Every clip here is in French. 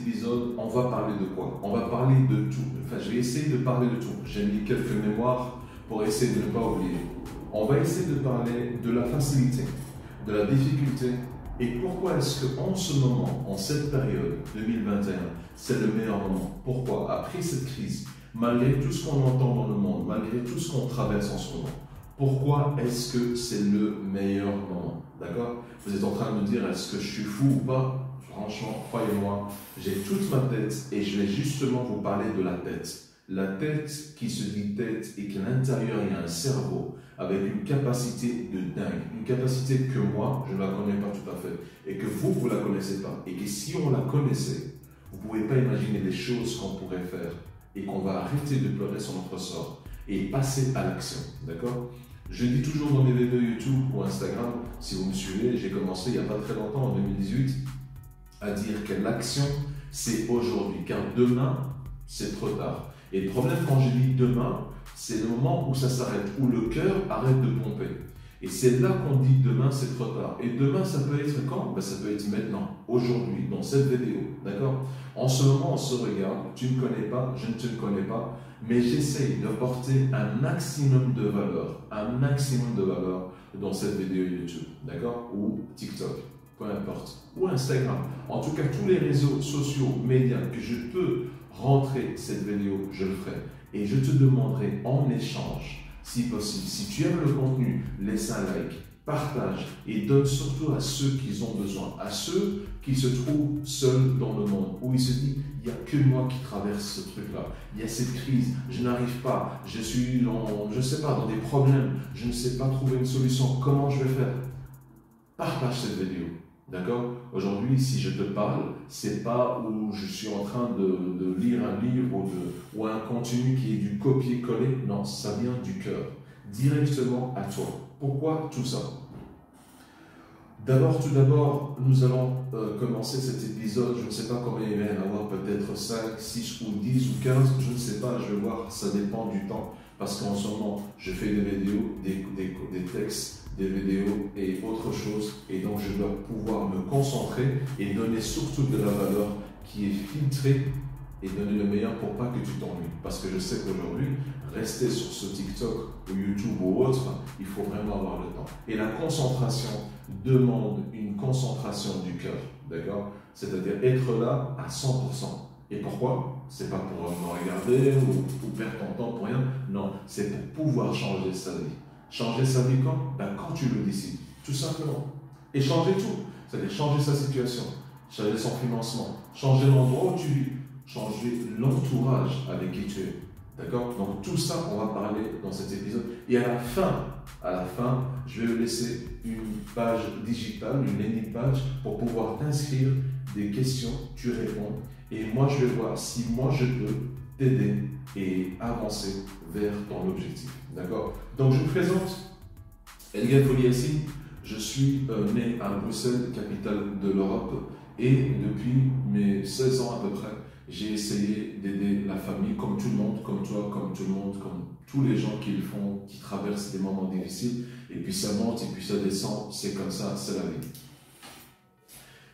épisode, on va parler de quoi? On va parler de tout. Enfin, je vais essayer de parler de tout. J'ai mis quelques mémoires pour essayer de ne pas oublier. On va essayer de parler de la facilité, de la difficulté et pourquoi est-ce qu'en ce moment, en cette période 2021, c'est le meilleur moment. Pourquoi? Après cette crise, malgré tout ce qu'on entend dans le monde, malgré tout ce qu'on traverse en ce moment, pourquoi est-ce que c'est le meilleur moment? D'accord? Vous êtes en train de me dire, est-ce que je suis fou ou pas? Franchement, croyez-moi, j'ai toute ma tête et je vais justement vous parler de la tête. La tête qui se dit tête et qu'à l'intérieur, il y a un cerveau avec une capacité de dingue. Une capacité que moi, je ne la connais pas tout à fait et que vous, vous ne la connaissez pas. Et que si on la connaissait, vous ne pouvez pas imaginer les choses qu'on pourrait faire et qu'on va arrêter de pleurer sur notre sort et passer à l'action. D'accord? Je dis toujours dans mes vidéos YouTube ou Instagram, si vous me suivez, j'ai commencé il n'y a pas très longtemps, en 2018, à dire que l'action, c'est aujourd'hui, car demain, c'est trop tard. Et le problème quand je dis demain, c'est le moment où ça s'arrête, où le cœur arrête de pomper. Et c'est là qu'on dit demain, c'est trop tard. Et demain, ça peut être quand? Ben, ça peut être maintenant, aujourd'hui, dans cette vidéo. D'accord? En ce moment, on se regarde, tu ne me connais pas, je ne te connais pas, mais j'essaye d'apporter un maximum de valeur dans cette vidéo YouTube. D'accord? Ou TikTok, peu importe. Ou Instagram. En tout cas, tous les réseaux sociaux, médias que je peux rentrer cette vidéo, je le ferai. Et je te demanderai en échange, si possible, si tu aimes le contenu, laisse un like, partage et donne surtout à ceux qui ont besoin, à ceux qui se trouvent seuls dans le monde, où ils se disent, il n'y a que moi qui traverse ce truc-là, il y a cette crise, je n'arrive pas, je suis dans, je ne sais pas, dans des problèmes, je ne sais pas trouver une solution, comment je vais faire? Partage cette vidéo. D'accord? Aujourd'hui, si je te parle, c'est pas où je suis en train de lire un livre ou un contenu qui est du copier-coller. Non, ça vient du cœur, directement à toi. Pourquoi tout ça? Tout d'abord, nous allons commencer cet épisode. Je ne sais pas combien il va y en avoir, peut-être 5, 6 ou 10 ou 15, je ne sais pas, je vais voir, ça dépend du temps. Parce qu'en ce moment, je fais des vidéos, des textes, des vidéos et autre chose. Et donc, je dois pouvoir me concentrer et donner surtout de la valeur qui est filtrée et donner le meilleur pour pas que tu t'ennuies. Parce que je sais qu'aujourd'hui, rester sur ce TikTok ou YouTube ou autre, il faut vraiment avoir le temps. Et la concentration demande une concentration du cœur. D'accord? C'est-à-dire être là à 100%. Et pourquoi? C'est pas pour me regarder ou perdre ton temps pour rien. Non, c'est pour pouvoir changer sa vie. Changer sa vie quand? Ben, quand tu le décides, tout simplement. Et changer tout, c'est-à-dire changer sa situation, changer son financement, changer l'endroit où tu vis, changer l'entourage avec qui tu es. D'accord? Donc tout ça, on va parler dans cet épisode. Et à la fin, je vais vous laisser une page digitale, une landing page pour pouvoir t'inscrire, des questions, tu réponds. Et moi, je vais voir si moi, je peux t'aider et avancer vers ton objectif. D'accord? Donc, je me présente, Elghaï Foliassi. Je suis né à Bruxelles, capitale de l'Europe. Et depuis mes 16 ans à peu près, j'ai essayé d'aider la famille comme tout le monde, comme toi, comme tout le monde, comme tous les gens qui le font, qui traversent des moments difficiles. Et puis ça monte et puis ça descend. C'est comme ça, c'est la vie.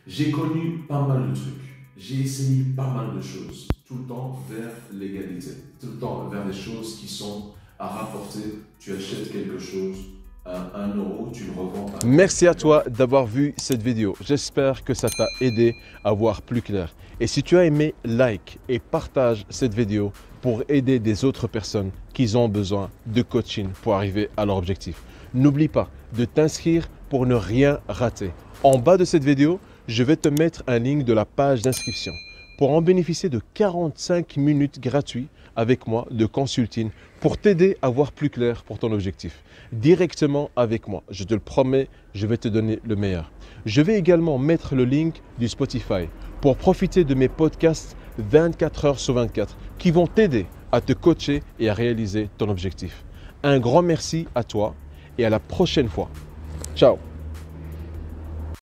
J'ai connu pas mal de trucs. J'ai essayé pas mal de choses, tout le temps vers l'égalité, tout le temps vers des choses qui sont à rapporter. Tu achètes quelque chose à 1 euro, tu le revends à... Merci à toi d'avoir vu cette vidéo. J'espère que ça t'a aidé à voir plus clair. Et si tu as aimé, like et partage cette vidéo pour aider des autres personnes qui ont besoin de coaching pour arriver à leur objectif. N'oublie pas de t'inscrire pour ne rien rater. En bas de cette vidéo, je vais te mettre un lien de la page d'inscription pour en bénéficier de 45 minutes gratuits avec moi de consulting pour t'aider à voir plus clair pour ton objectif. Directement avec moi, je te le promets, je vais te donner le meilleur. Je vais également mettre le lien du Spotify pour profiter de mes podcasts 24 heures sur 24 qui vont t'aider à te coacher et à réaliser ton objectif. Un grand merci à toi et à la prochaine fois. Ciao!